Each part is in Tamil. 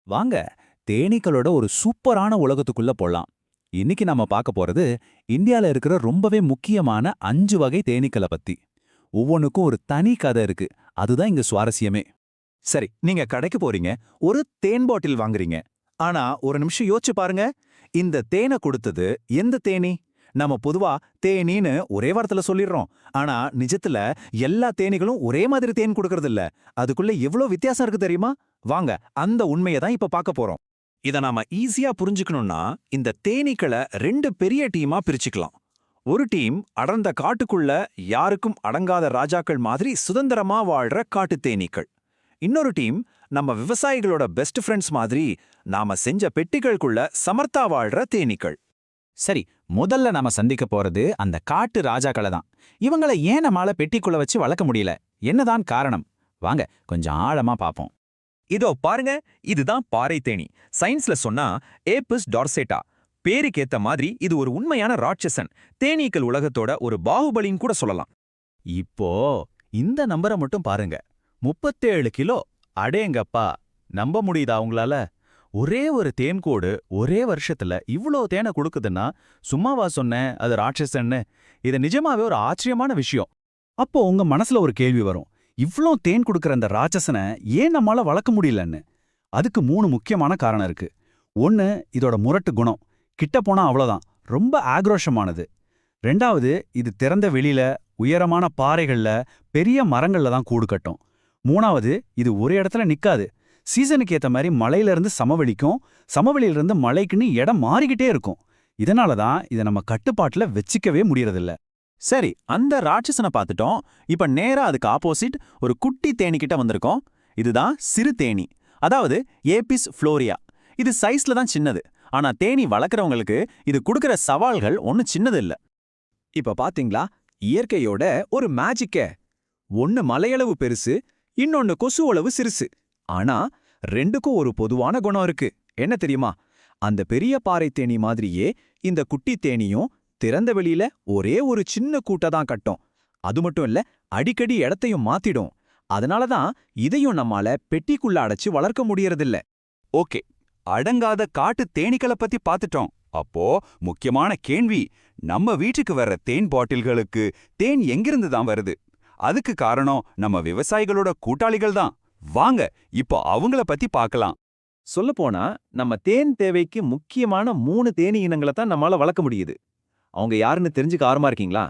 வாங்க தேனீக்களோட ஒரு சூப்பரான உலகத்துக்குள்ள போலாம். இன்னைக்கு நாம பார்க்க போறது இந்தியால இருக்கிற ரொம்பவே முக்கியமான 5 வகை தேனீக்களை பத்தி. ஒவ்வொன்னுக்கும் ஒரு தனி கதை இருக்கு. அதுதான் இங்க சுவாரஸ்யமே. சரி, நீங்க கடைக்கு போறீங்க, ஒரு தேன் பாட்டில் வாங்குறீங்க. ஆனா ஒரு நிமிஷம் யோசிச்சு பாருங்க, இந்த தேனை கொடுத்தது எந்த தேனீ? நம்ம பொதுவா தேனீன்னு ஒரே வார்த்தையில சொல்லிடுறோம். ஆனா நிஜத்துல எல்லா தேனீகளும் ஒரே மாதிரி தேன் கொடுக்கறது இல்ல. அதுக்குள்ள எவ்வளவு வித்தியாசம் இருக்கு தெரியுமா? வாங்க அந்த உண்மையை தான் இப்ப பார்க்க போறோம். இத நாம ஈஸியா புரிஞ்சுக்கணும்னா இந்த தேனீக்களை 2 பெரிய டீமா பிரிச்சுக்கலாம். ஒரு டீம் அடர்ந்த காட்டுக்குள்ள யாருக்கும் அடங்காத ராஜாக்கள் மாதிரி சுதந்திரமா வாழ்ற காட்டு தேனீக்கள். இன்னொரு டீம் நம்ம விவசாயிகளோட பெஸ்ட் ஃப்ரெண்ட்ஸ் மாதிரி நாம செஞ்ச பெட்டிகளுக்குள்ள சமர்த்தா வாழ்ற தேனீக்கள். சரி, முதல்ல நாம சந்திக்க போறது அந்த காட்டு ராஜாக்களை தான். இவங்கள ஏன் நம்மால பெட்டிக்குள்ள வச்சு வளர்க்க முடியல? என்னதான் காரணம்? வாங்க கொஞ்சம் ஆழமா பாப்போம். இதோ பாருங்க, இதுதான் பாறை தேனி. சயின்ஸ்ல சொன்னா ஏபிஸ் டார்சேட்டா. பேருக்கேத்த மாதிரி இது ஒரு உண்மையான ராட்சசன். தேனீக்கள் உலகத்தோட ஒரு பாகுபலின்னு கூட சொல்லலாம். இப்போ இந்த நம்பரை மட்டும் பாருங்க. 37 கிலோ. அடேங்கப்பா, நம்ப முடியுதா உங்களால? ஒரே ஒரு தேன்கூடு ஒரே வருஷத்துல இவ்ளோ தேனை கொடுக்குதுன்னா சும்மாவா சொன்னேன் அது ராட்சசன்னு? இது நிஜமாவே ஒரு ஆச்சரியமான விஷயம். அப்போ உங்க மனசுல ஒரு கேள்வி வரும், இவ்ளோ தேன் கொடுக்கற அந்த ராட்சசனை ஏன் நம்மால வளர்க்க முடியலன்னு? அதுக்கு 3 முக்கியமான காரணம் இருக்கு. ஒன்னு, இதோட முரட்டு குணம். கிட்ட போனா அவ்வளோதான், ரொம்ப ஆக்ரோஷமானது. ரெண்டாவது, இது திறந்த வெளியில உயரமான பாறைகள்ல பெரிய மரங்கள்ல தான் கூடு கட்டும். மூணாவது, இது ஒரு இடத்துல நிக்காது. சீசனுக்கு ஏத்த மாதிரி மலையில இருந்து சமவெளிக்கும், சமவெளியிலிருந்து மலைக்குன்னு இடம் மாறிக்கிட்டே இருக்கும். இதனால தான் இதை நம்ம கட்டுப்பாட்டுல வச்சிக்கவே முடியறதில்ல. சரி, அந்த ராட்சசனை பார்த்துட்டோம். இப்ப நேரா அதுக்கு ஆப்போசிட் ஒரு குட்டி தேனீக்கிட்ட வந்திருக்கோம். இதுதான் சிறு தேனி, அதாவது ஏபிஸ் ஃப்ளோரியா. இது சைஸ்ல தான் சின்னது. ஆனா தேனி வளர்க்குறவங்களுக்கு இது கொடுக்கிற சவால்கள் ஒன்னும் சின்னது இல்ல. இப்ப பாத்தீங்களா, இயற்கையோட ஒரு மேஜிக்க. ஒன்னு மலையளவு பெருசு, இன்னொன்னு கொசு அளவு சிறுசு. ஆனா ரெண்டுக்கும் ஒரு பொதுவான குணம் இருக்கு. என்ன தெரியுமா? அந்த பெரிய பாறை தேனி மாதிரியே இந்த குட்டி தேனியும் திறந்த வெளியில ஒரே ஒரு சின்ன கூட்டை தான் கட்டும். அது மட்டும் இல்ல, அடிக்கடி இடத்தையும் மாத்திடும். அதனாலதான் இதையும் நம்மால பெட்டிக்குள்ள அடைச்சு வளர்க்க முடியறதில்ல. ஓகே, அடங்காத காட்டு தேனீக்களை பத்தி பார்த்துட்டோம். அப்போ முக்கியமான கேள்வி, நம்ம வீட்டுக்கு வர்ற தேன் பாட்டில்களுக்கு தேன் எங்கிருந்து தான் வருது? அதுக்கு காரணம் நம்ம விவசாயிகளோட கூட்டாளிகள் தான். வாங்க இப்போ அவங்கள பத்தி பார்க்கலாம். சொல்லப்போனா நம்ம தேன் தேவைக்கு முக்கியமான 3 தேனீ இனங்களை தான் நம்மால வளர்க்க முடியுது. அவங்க யாருன்னு தெரிஞ்சுக்க ஆர்வமா இருக்கீங்களா?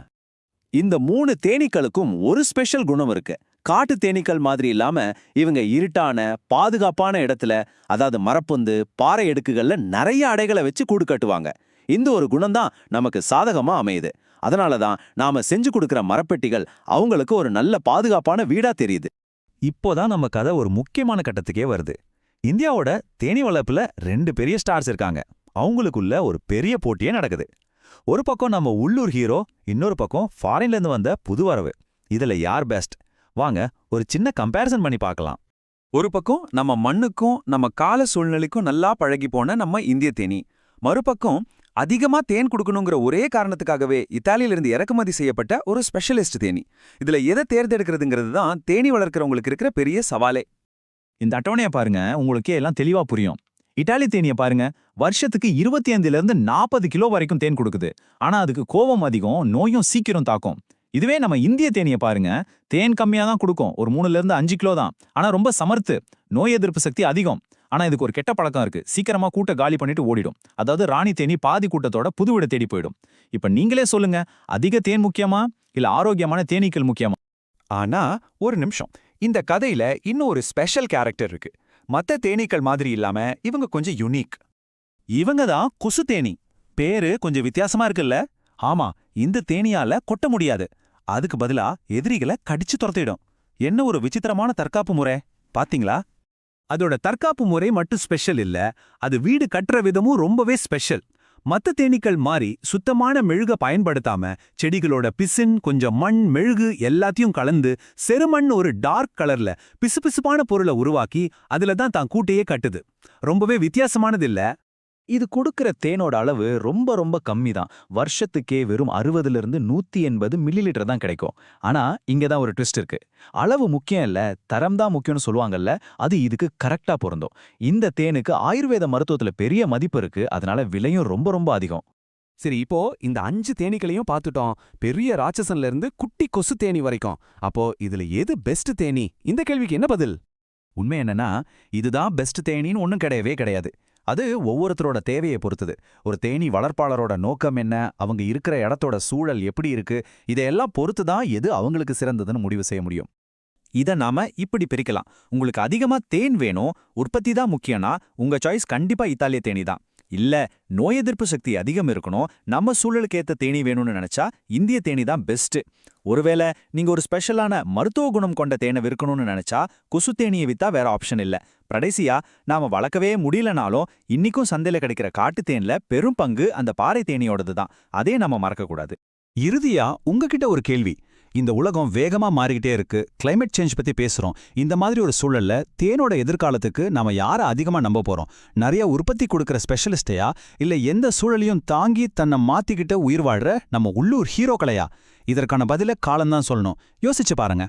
இந்த 3 தேனீக்களுக்கும் ஒரு ஸ்பெஷல் குணம் இருக்கு. காட்டு தேனீக்கள் மாதிரி இல்லாம இவங்க இருட்டான பாதுகாப்பான இடத்துல, அதாவது மரப்பொந்து பாறை அடுக்குகள்ல நிறைய அடைகளை வச்சு கூடு கட்டுவாங்க. இந்த ஒரு குணம் தான் நமக்கு சாதகமா அமையுது. அதனாலதான் நாம செஞ்சு கொடுக்கிற மரப்பெட்டிகள் அவங்களுக்கு ஒரு நல்ல பாதுகாப்பான வீடா தெரியுது. இப்போதான் நம்ம கதை ஒரு முக்கியமான கட்டத்துக்கே வருது. இந்தியாவோட தேனீ வளர்ப்புல 2 பெரிய ஸ்டார்ஸ் இருக்காங்க. அவங்களுக்குள்ள ஒரு பெரிய போட்டியே நடக்குது. ஒரு பக்கம் நம்ம உள்ளூர் ஹீரோ, இன்னொரு பக்கம் ஃபாரின்ல இருந்து வந்த புது வரவு. இதுல யார் பெஸ்ட்? வாங்க ஒரு சின்ன கம்பேரிசன் பண்ணி பார்க்கலாம். ஒரு பக்கம் நம்ம மண்ணுக்கும் நம்ம கால சூழ்நிலைக்கும் நல்லா பழகி போன நம்ம இந்திய தேனி. மறுபக்கம் அதிகமா தேன் கொடுக்கணுங்கிற ஒரே காரணத்துக்காகவே இத்தாலியிலிருந்து இறக்குமதி செய்யப்பட்ட ஒரு ஸ்பெஷலிஸ்ட் தேனி. இதுல எதை தேர்ந்தெடுக்கிறதுங்கிறது தான் தேனி வளர்க்குறவங்களுக்கு இருக்கிற பெரிய சவாலே. இந்த அட்டவணையை பாருங்க, உங்களுக்கே எல்லாம் தெளிவா புரியும். இட்டாலி தேனியை பாருங்க, வருஷத்துக்கு 25லிருந்து 40 கிலோ வரைக்கும் தேன் கொடுக்குது. ஆனா அதுக்கு கோபம் அதிகம், நோயும் சீக்கிரம் தாக்கும். இதுவே நம்ம இந்திய தேனியை பாருங்க, தேன் கம்மியா தான் கொடுக்கும், ஒரு 3லிருந்து 5 கிலோ தான். ஆனா ரொம்ப சமர்த்து, நோய் எதிர்ப்பு சக்தி அதிகம். ஆனா இதுக்கு ஒரு கெட்ட பழக்கம் இருக்கு, சீக்கிரமா கூட்ட காலி பண்ணிட்டு ஓடிடும். அதாவது ராணி தேனி பாதி கூட்டத்தோட புது வீட தேடி போயிடும். இப்ப நீங்களே சொல்லுங்க, அதிக தேன் முக்கியமா இல்ல ஆரோக்கியமான தேனீக்கள் முக்கியமா? ஆனா ஒரு நிமிஷம், இந்த கதையில இன்னும் ஒரு ஸ்பெஷல் கேரக்டர் இருக்கு. மத்த தேனீக்கள் மாதிரி இல்லாம இவங்க கொஞ்சம் யூனிக். இவங்க தான் கொசு தேனி. பேரு கொஞ்சம் வித்தியாசமா இருக்குல்ல? ஆமா, இந்த தேனியால கொட்ட முடியாது. அதுக்கு பதிலா எதிரிகளை கடிச்சு துரத்திடும். என்ன ஒரு விசித்திரமான தற்காப்பு முறை பாத்தீங்களா? அதோட தற்காப்பு முறை மட்டும் ஸ்பெஷல் இல்ல, அது வீடு கட்டுற விதமும் ரொம்பவே ஸ்பெஷல். மத்த தேனீக்கள் மாதிரி சுத்தமான மெழுக பயன்படுத்தாம செடிகளோட பிசின், கொஞ்சம் மண், மெழுகு எல்லாத்தையும் கலந்து செருமண் ஒரு டார்க் கலர்ல பிசுபிசுப்பான பொருளை உருவாக்கி அதுல தான் தான் கூட்டையே கட்டுது. ரொம்பவே வித்தியாசமானது இல்ல? இது கொடுக்கிற தேனோட அளவு ரொம்ப ரொம்ப கம்மி தான். வருஷத்துக்கே வெறும் 60லிருந்து 180 மில்லிலிட்டர் தான் கிடைக்கும். ஆனா இங்க தான் ஒரு ட்விஸ்ட் இருக்கு. அளவு முக்கியம் இல்ல, தரம் தான் முக்கியம்னு சொல்லுவாங்கல்ல, அது இதுக்கு கரெக்டா பொருந்தும். இந்த தேனுக்கு ஆயுர்வேத மருத்துவத்துல பெரிய மதிப்பு இருக்கு, அதனால விலையும் ரொம்ப ரொம்ப அதிகம். சரி, இப்போ இந்த 5 தேனீக்களையும் பார்த்துட்டோம். பெரிய ராட்சசன்ல இருந்து குட்டி கொசு தேனி வரைக்கும். அப்போ இதுல எது பெஸ்ட் தேனி? இந்த கேள்விக்கு என்ன பதில்? உண்மை என்னன்னா, இதுதான் பெஸ்ட் தேனீன்னு ஒண்ணும் கிடையவே கிடையாது. அது ஒவ்வொருத்தரோட தேவையை பொறுத்தது. ஒரு தேனீ வளர்ப்பாளரோட நோக்கம் என்ன, அவங்க இருக்கிற இடத்தோட சூழல் எப்படி இருக்கு, இதையெல்லாம் பொறுத்து தான் எது அவங்களுக்கு சிறந்ததுன்னு முடிவு செய்ய முடியும். இத நாம இப்படி பிரிக்கலாம். உங்களுக்கு அதிகமா தேன் வேணும், உற்பத்தி தான் முக்கியம்னா உங்க சாய்ஸ் கண்டிப்பா இத்தாலிய தேனீ தான். இல்ல, நோய் எதிர்ப்பு சக்தி அதிகம் இருக்கணும், நம்ம சூழலுக்கு ஏத்த தேனீ வேணும்னு நினைச்சா இந்திய தேனீ தான் பெஸ்ட். ஒருவேளை நீங்க ஒரு ஸ்பெஷலான மருத்துவ குணம் கொண்ட தேனை விற்கணும்னு நினைச்சா குசு தேனீயை வித்தா வேற ஆப்ஷன் இல்ல. கடைசியா, நாம வளர்க்கவே முடியலனாலும் இன்னிக்கும் சந்தையில கிடைக்கிற காட்டு தேன்ல பெரும் பங்கு அந்த பாறை தேனியோடது தான். அதே நம்ம மறக்க கூடாது. இறுதியா உங்ககிட்ட ஒரு கேள்வி. இந்த உலகம் வேகமா மாறிக்கிட்டே இருக்கு, கிளைமேட் சேஞ்ச் பத்தி பேசுறோம். இந்த மாதிரி ஒரு சூழல்ல தேனோட எதிர்காலத்துக்கு நாம யாரை அதிகமா நம்ப போறோம்? நிறைய உற்பத்தி கொடுக்கிற ஸ்பெஷலிஸ்டையா, இல்ல எந்த சூழலையும் தாங்கி தன்னை மாத்திக்கிட்ட உயிர் வாழ்ற நம்ம உள்ளூர் ஹீரோக்களையா? இதற்கான பதில காலம்தான் சொல்லணும். யோசிச்சு பாருங்க.